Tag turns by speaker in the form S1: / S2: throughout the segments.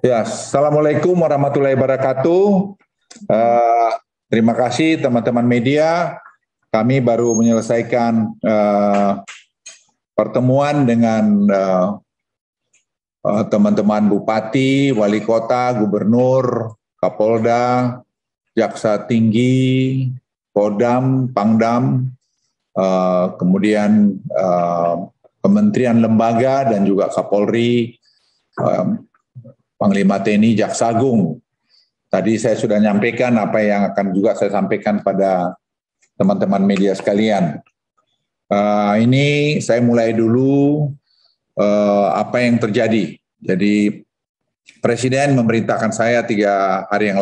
S1: Ya, Assalamualaikum warahmatullahi wabarakatuh. Eh, Terima kasih teman-teman media. Kami baru menyelesaikan pertemuan dengan teman-teman bupati, wali kota, gubernur, kapolda, jaksa tinggi, kodam, pangdam, kemudian kementerian lembaga dan juga Kapolri, Panglima TNI, Jaksa Agung. Tadi saya sudah menyampaikan apa yang akan juga saya sampaikan pada teman-teman media sekalian. Ini saya mulai dulu apa yang terjadi. Jadi Presiden memerintahkan saya 2 hari yang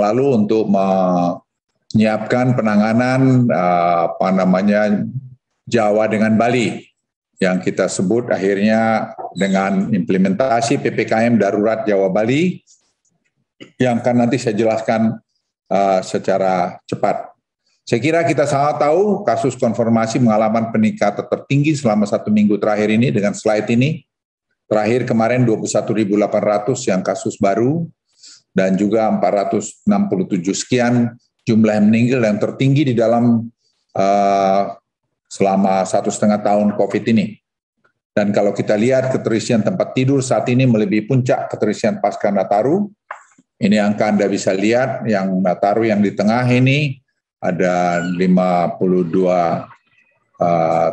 S1: lalu untuk menyiapkan penanganan Jawa dengan Bali yang kita sebut akhirnya dengan implementasi PPKM Darurat Jawa Bali yang akan nanti saya jelaskan secara cepat. Saya kira kita sangat tahu kasus konfirmasi mengalami peningkatan tertinggi selama 1 minggu terakhir ini dengan slide ini. Terakhir kemarin 21.800 yang kasus baru dan juga 467 sekian jumlah yang meninggal yang tertinggi di dalam selama 1,5 tahun COVID ini. Dan kalau kita lihat keterisian tempat tidur saat ini melebihi puncak keterisian pasca Nataru. Ini angka Anda bisa lihat, yang Nataru yang di tengah ini ada 52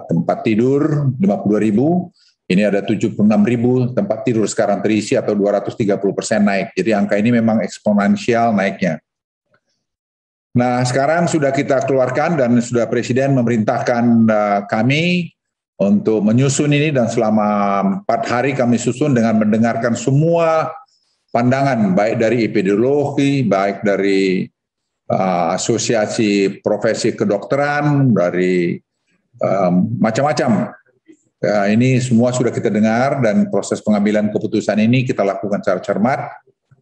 S1: tempat tidur, 52.000. Ini ada 76.000 tempat tidur sekarang terisi atau 230% naik. Jadi angka ini memang eksponensial naiknya. Nah, sekarang sudah kita keluarkan dan sudah Presiden memerintahkan kami untuk menyusun ini dan selama 4 hari kami susun dengan mendengarkan semua pandangan baik dari epidemiologi, baik dari asosiasi profesi kedokteran, dari macam-macam. Ini semua sudah kita dengar dan proses pengambilan keputusan ini kita lakukan secara cermat,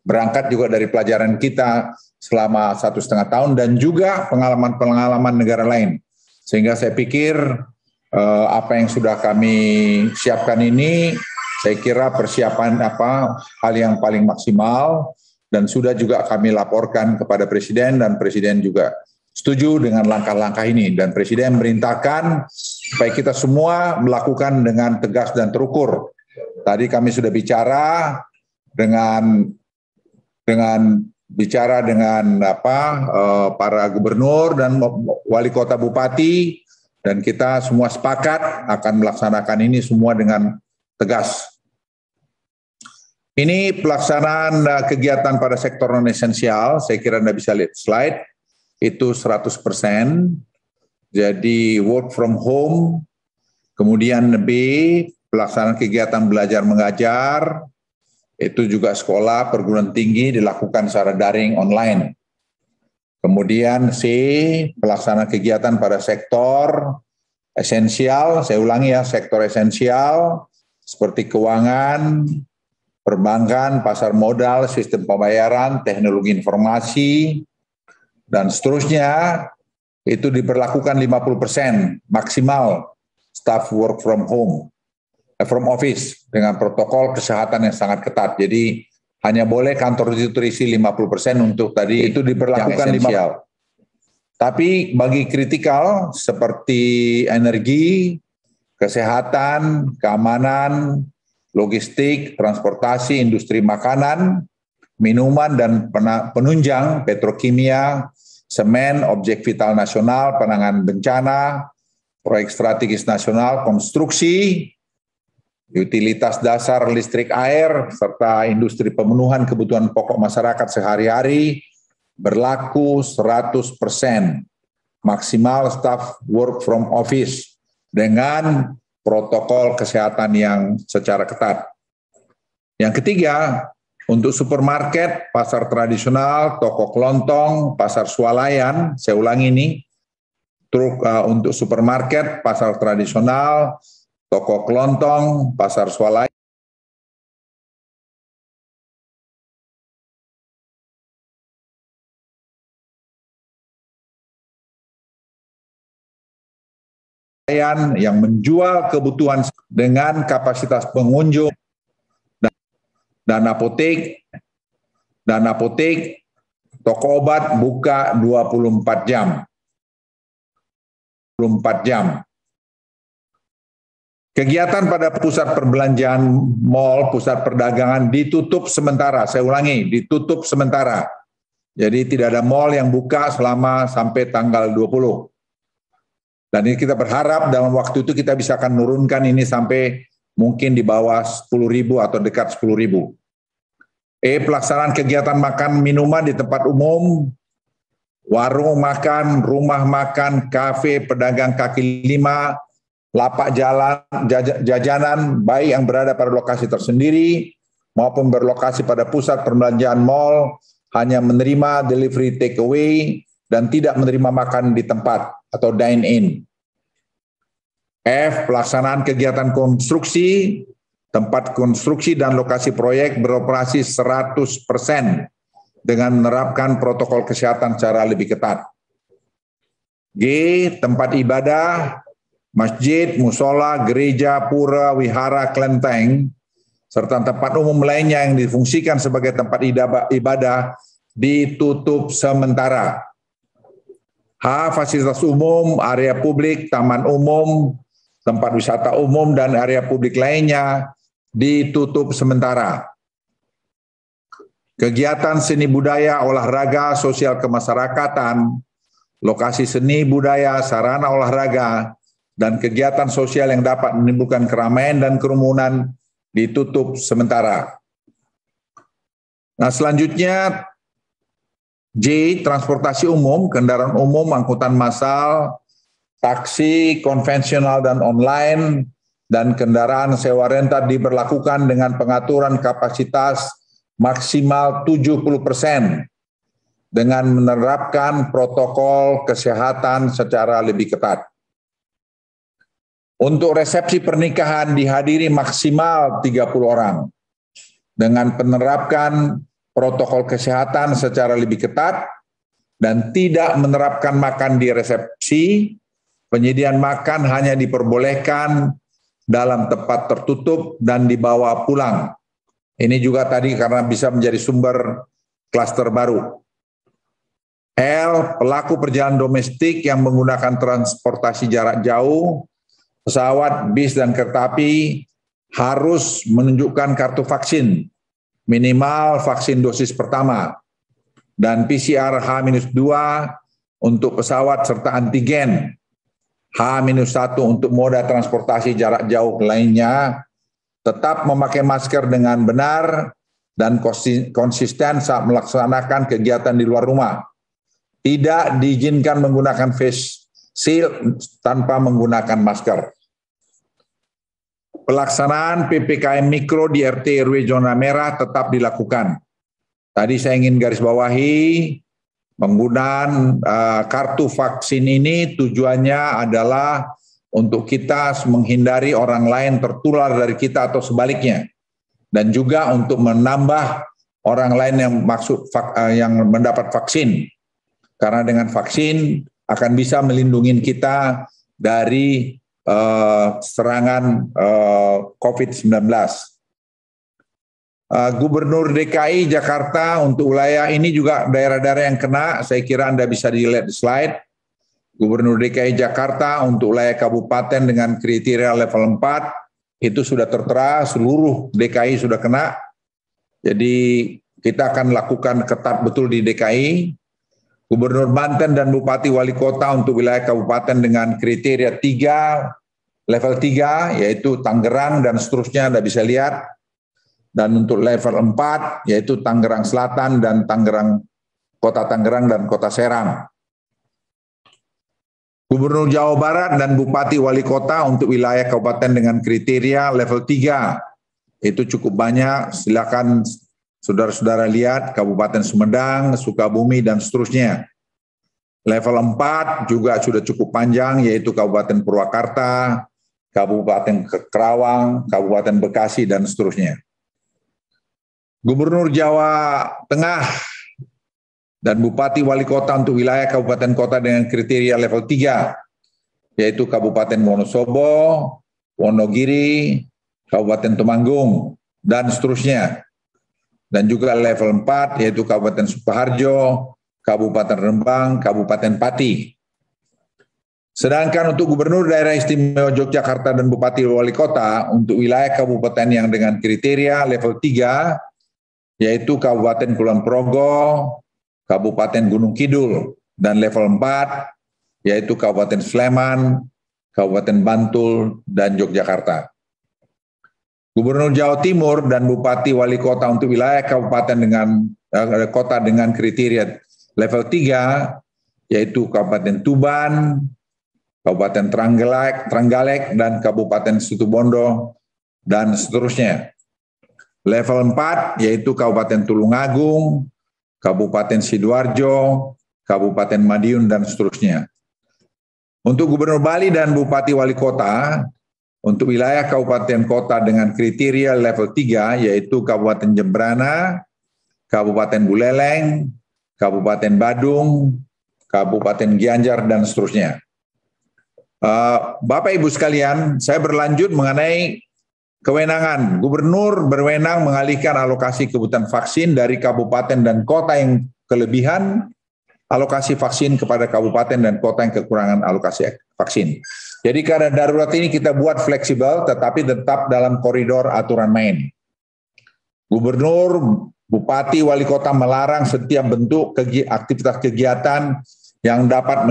S1: berangkat juga dari pelajaran kita selama 1,5 tahun dan juga pengalaman-pengalaman negara lain. Sehingga saya pikir apa yang sudah kami siapkan ini, saya kira persiapan hal yang paling maksimal dan sudah juga kami laporkan kepada Presiden dan Presiden juga setuju dengan langkah-langkah ini dan Presiden merintahkan supaya kita semua melakukan dengan tegas dan terukur. Tadi kami sudah bicara dengan para gubernur dan wali kota bupati dan kita semua sepakat akan melaksanakan ini semua dengan tegas. Ini pelaksanaan kegiatan pada sektor non-esensial, saya kira Anda bisa lihat slide, itu 100%, jadi work from home, kemudian B, pelaksanaan kegiatan belajar mengajar, itu juga sekolah, perguruan tinggi dilakukan secara daring online. Kemudian C, pelaksanaan kegiatan pada sektor esensial, saya ulangi ya, sektor esensial, seperti keuangan, perbankan, pasar modal, sistem pembayaran, teknologi informasi, dan seterusnya, itu diberlakukan 50% maksimal staff work from home, from office, dengan protokol kesehatan yang sangat ketat. Jadi hanya boleh kantor itu terisi 50% untuk tadi itu diberlakukan 50%. Tapi bagi kritikal seperti energi, kesehatan, keamanan, logistik, transportasi, industri makanan, minuman dan penunjang, petrokimia, semen, objek vital nasional, penanganan bencana, proyek strategis nasional, konstruksi, utilitas dasar listrik air, serta industri pemenuhan kebutuhan pokok masyarakat sehari-hari, berlaku 100%, maksimal staff work from office, dengan protokol kesehatan yang secara ketat. Yang ketiga, untuk supermarket, pasar tradisional, toko kelontong, pasar swalayan, saya ulangi ini, untuk supermarket, pasar tradisional, toko kelontong, pasar swalayan, yang menjual kebutuhan dengan kapasitas pengunjung dan apotek, toko obat buka 24 jam. 24 jam. Kegiatan pada pusat perbelanjaan, mal, pusat perdagangan ditutup sementara. Saya ulangi, ditutup sementara. Jadi tidak ada mal yang buka selama sampai tanggal 20. Dan ini kita berharap dalam waktu itu kita bisa akan menurunkan ini sampai mungkin di bawah 10.000 atau dekat 10.000. Pelaksanaan kegiatan makan minuman di tempat umum, warung makan, rumah makan, kafe, pedagang kaki lima, lapak jalan, jajanan, baik yang berada pada lokasi tersendiri maupun berlokasi pada pusat perbelanjaan mal, hanya menerima delivery take away dan tidak menerima makan di tempat atau dine in. Pelaksanaan kegiatan konstruksi, tempat konstruksi dan lokasi proyek beroperasi 100% dengan menerapkan protokol kesehatan secara lebih ketat. G. Tempat ibadah, masjid, musola, gereja, pura, wihara, kelenteng, serta tempat umum lainnya yang difungsikan sebagai tempat ibadah ditutup sementara. H. Fasilitas umum, area publik, taman umum, tempat wisata umum, dan area publik lainnya ditutup sementara. Kegiatan seni budaya, olahraga, sosial kemasyarakatan, lokasi seni budaya, sarana olahraga, dan kegiatan sosial yang dapat menimbulkan keramaian dan kerumunan ditutup sementara. Nah, selanjutnya J. Transportasi umum, kendaraan umum, angkutan massal, taksi konvensional dan online, dan kendaraan sewa rental diberlakukan dengan pengaturan kapasitas maksimal 70% dengan menerapkan protokol kesehatan secara lebih ketat. Untuk resepsi pernikahan dihadiri maksimal 30 orang dengan menerapkan protokol kesehatan secara lebih ketat dan tidak menerapkan makan di resepsi. Penyediaan makan hanya diperbolehkan dalam tempat tertutup dan dibawa pulang. Ini juga tadi karena bisa menjadi sumber klaster baru. L. Pelaku perjalanan domestik yang menggunakan transportasi jarak jauh, pesawat, bis, dan kereta api harus menunjukkan kartu vaksin, minimal vaksin dosis pertama, dan PCR H-2 untuk pesawat serta antigen, H-1 untuk moda transportasi jarak jauh lainnya, tetap memakai masker dengan benar dan konsisten saat melaksanakan kegiatan di luar rumah. Tidak diizinkan menggunakan face shield tanpa menggunakan masker. Pelaksanaan PPKM Mikro di RT RW zona merah tetap dilakukan. Tadi saya ingin garis bawahi, penggunaan kartu vaksin ini tujuannya adalah untuk kita menghindari orang lain tertular dari kita atau sebaliknya. Dan juga untuk menambah orang lain yang mendapat vaksin. Karena dengan vaksin akan bisa melindungi kita dari serangan COVID-19. Gubernur DKI Jakarta untuk wilayah ini juga daerah-daerah yang kena, saya kira Anda bisa dilihat di slide. Gubernur DKI Jakarta untuk wilayah kabupaten dengan kriteria level 4, itu sudah tertera, seluruh DKI sudah kena. Jadi kita akan lakukan ketat betul di DKI. Gubernur Banten dan Bupati Wali Kota untuk wilayah kabupaten dengan kriteria 3, level 3, yaitu Tangerang dan seterusnya, Anda bisa lihat. Dan untuk level 4, yaitu Tangerang Selatan dan Kota Tangerang dan Kota Serang. Gubernur Jawa Barat dan Bupati Wali Kota untuk wilayah kabupaten dengan kriteria level 3, itu cukup banyak, silakan saudara-saudara lihat, Kabupaten Sumedang, Sukabumi, dan seterusnya. Level 4 juga sudah cukup panjang, yaitu Kabupaten Purwakarta, Kabupaten Kerawang, Kabupaten Bekasi, dan seterusnya. Gubernur Jawa Tengah dan Bupati Wali Kota untuk wilayah Kabupaten Kota dengan kriteria level 3, yaitu Kabupaten Wonosobo, Wonogiri, Kabupaten Temanggung, dan seterusnya. dan juga level 4 yaitu Kabupaten Sukoharjo, Kabupaten Rembang, Kabupaten Pati. Sedangkan untuk Gubernur Daerah Istimewa Yogyakarta dan Bupati Wali Kota untuk wilayah kabupaten yang dengan kriteria level 3 yaitu Kabupaten Kulon Progo, Kabupaten Gunung Kidul, dan level 4 yaitu Kabupaten Sleman, Kabupaten Bantul, dan Yogyakarta. Gubernur Jawa Timur dan Bupati Wali Kota untuk wilayah kabupaten dengan kota dengan kriteria level 3 yaitu Kabupaten Tuban, Kabupaten Trenggalek, dan Kabupaten Situbondo, dan seterusnya. Level 4 yaitu Kabupaten Tulungagung, Kabupaten Sidoarjo, Kabupaten Madiun, dan seterusnya. Untuk Gubernur Bali dan Bupati Wali Kota, untuk wilayah kabupaten kota dengan kriteria level 3 yaitu Kabupaten Jembrana, Kabupaten Buleleng, Kabupaten Badung, Kabupaten Gianyar, dan seterusnya. Bapak Ibu sekalian, saya berlanjut mengenai kewenangan. Gubernur berwenang mengalihkan alokasi kebutuhan vaksin dari kabupaten dan kota yang kelebihan alokasi vaksin kepada kabupaten dan kota yang kekurangan alokasi vaksin. Jadi karena darurat ini kita buat fleksibel tetapi tetap dalam koridor aturan main. Gubernur, Bupati, Wali Kota melarang setiap bentuk aktivitas kegiatan yang dapat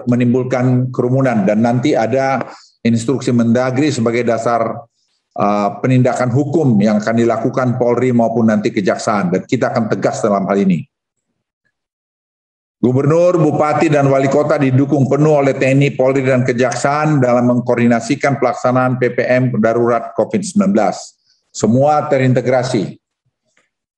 S1: menimbulkan kerumunan, dan nanti ada instruksi Mendagri sebagai dasar penindakan hukum yang akan dilakukan Polri maupun nanti Kejaksaan, dan kita akan tegas dalam hal ini. Gubernur, Bupati, dan Wali Kota didukung penuh oleh TNI, Polri, dan Kejaksaan dalam mengkoordinasikan pelaksanaan PPM darurat COVID-19. Semua terintegrasi.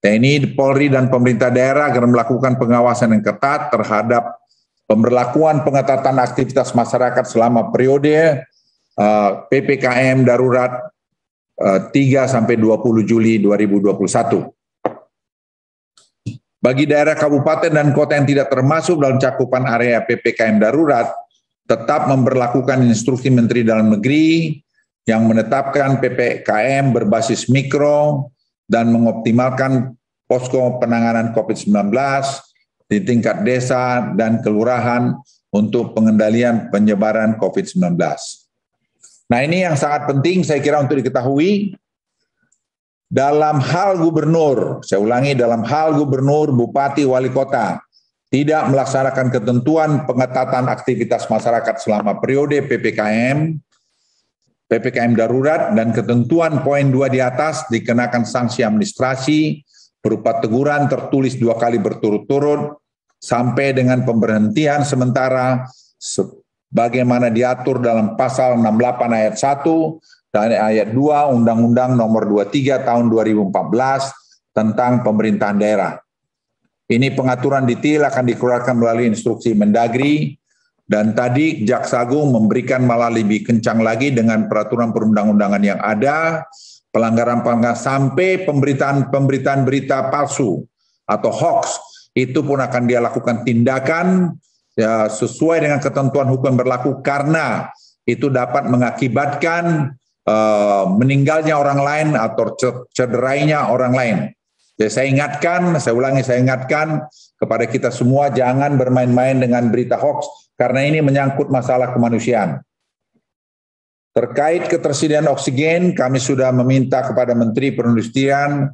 S1: TNI, Polri, dan pemerintah daerah akan melakukan pengawasan yang ketat terhadap pemberlakuan pengetatan aktivitas masyarakat selama periode PPKM darurat 3 sampai 20 Juli 2021. Bagi daerah kabupaten dan kota yang tidak termasuk dalam cakupan area PPKM darurat, tetap memberlakukan instruksi Menteri Dalam Negeri yang menetapkan PPKM berbasis mikro dan mengoptimalkan posko penanganan COVID-19 di tingkat desa dan kelurahan untuk pengendalian penyebaran COVID-19. Nah, ini yang sangat penting saya kira untuk diketahui. Dalam hal gubernur, saya ulangi, dalam hal gubernur, bupati, wali kota tidak melaksanakan ketentuan pengetatan aktivitas masyarakat selama periode PPKM darurat dan ketentuan poin 2 di atas dikenakan sanksi administrasi berupa teguran tertulis 2 kali berturut-turut sampai dengan pemberhentian sementara sebagaimana diatur dalam pasal 68 ayat 1 dan ayat 2 Undang-Undang Nomor 23 Tahun 2014 tentang pemerintahan daerah. Ini pengaturan detail akan dikeluarkan melalui instruksi Mendagri, dan tadi Jaksa Agung memberikan malah lebih kencang lagi dengan peraturan perundang-undangan yang ada, pelanggaran sampai pemberitaan berita palsu atau hoax, itu pun akan dia lakukan tindakan ya, sesuai dengan ketentuan hukum yang berlaku karena itu dapat mengakibatkan meninggalnya orang lain atau cederainya orang lain. Jadi saya ingatkan kepada kita semua jangan bermain-main dengan berita hoax karena ini menyangkut masalah kemanusiaan. Terkait ketersediaan oksigen, kami sudah meminta kepada Menteri Perindustrian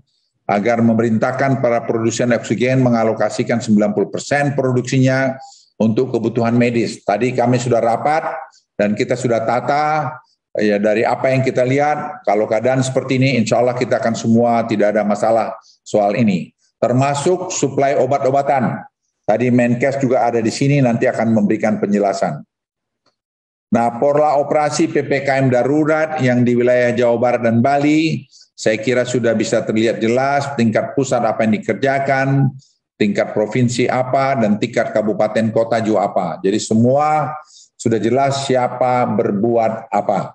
S1: agar memerintahkan para produsen oksigen mengalokasikan 90% produksinya untuk kebutuhan medis. Tadi kami sudah rapat dan kita sudah tata. Ya, dari apa yang kita lihat, kalau keadaan seperti ini, insya Allah kita akan semua tidak ada masalah soal ini. Termasuk suplai obat-obatan. Tadi Menkes juga ada di sini, nanti akan memberikan penjelasan. Nah, pola operasi PPKM darurat yang di wilayah Jawa Barat dan Bali, saya kira sudah bisa terlihat jelas tingkat pusat apa yang dikerjakan, tingkat provinsi apa, dan tingkat kabupaten kota juga apa. Jadi semua sudah jelas siapa berbuat apa.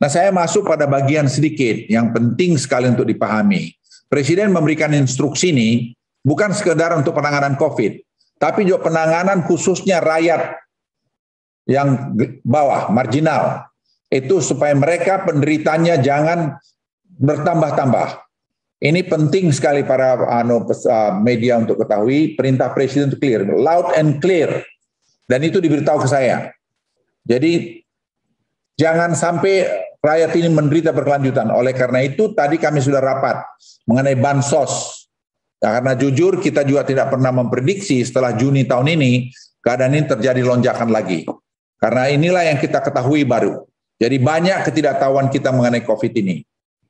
S1: Nah, saya masuk pada bagian sedikit yang penting sekali untuk dipahami. Presiden memberikan instruksi ini bukan sekedar untuk penanganan COVID, tapi juga penanganan khususnya rakyat yang bawah, marginal. Itu supaya mereka penderitanya jangan bertambah-tambah. Ini penting sekali para media untuk ketahui, perintah Presiden itu clear, loud and clear. Dan itu diberitahu ke saya. Jadi jangan sampai rakyat ini menderita berkelanjutan. Oleh karena itu tadi kami sudah rapat mengenai bansos. Nah, karena jujur kita juga tidak pernah memprediksi setelah Juni tahun ini keadaan ini terjadi lonjakan lagi. Karena inilah yang kita ketahui baru. Jadi banyak ketidaktahuan kita mengenai COVID ini.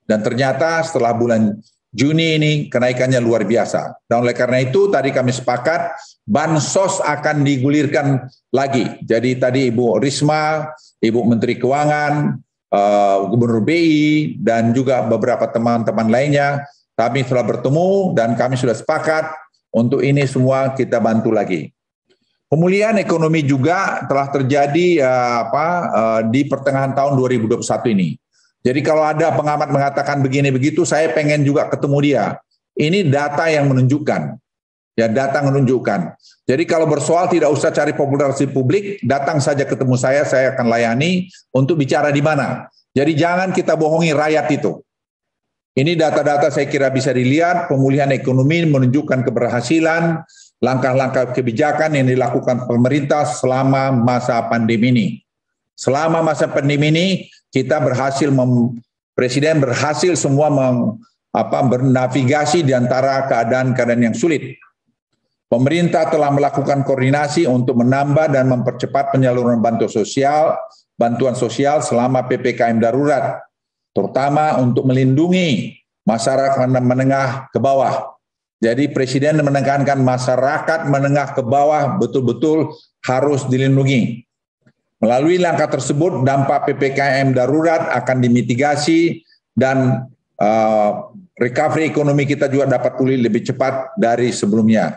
S1: Dan ternyata setelah bulan Juni ini kenaikannya luar biasa. Dan oleh karena itu tadi kami sepakat bansos akan digulirkan lagi. Jadi tadi Ibu Risma, Ibu Menteri Keuangan, Gubernur BI, dan juga beberapa teman-teman lainnya, kami telah bertemu dan kami sudah sepakat untuk ini semua kita bantu lagi. Pemulihan ekonomi juga telah terjadi di pertengahan tahun 2021 ini. Jadi kalau ada pengamat mengatakan begini begitu, saya pengen juga ketemu dia. Ini data yang menunjukkan. Ya, data menunjukkan. Jadi kalau bersoal tidak usah cari popularitas publik, datang saja ketemu saya akan layani untuk bicara di mana. Jadi jangan kita bohongi rakyat itu. Ini data-data saya kira bisa dilihat, pemulihan ekonomi menunjukkan keberhasilan, langkah-langkah kebijakan yang dilakukan pemerintah selama masa pandemi ini. Selama masa pandemi ini, kita berhasil, Presiden berhasil semua bernavigasi di antara keadaan-keadaan yang sulit. Pemerintah telah melakukan koordinasi untuk menambah dan mempercepat penyaluran bantuan sosial selama PPKM darurat, terutama untuk melindungi masyarakat menengah ke bawah. Jadi Presiden menekankan masyarakat menengah ke bawah betul-betul harus dilindungi. Melalui langkah tersebut, dampak PPKM darurat akan dimitigasi dan recovery ekonomi kita juga dapat pulih lebih cepat dari sebelumnya.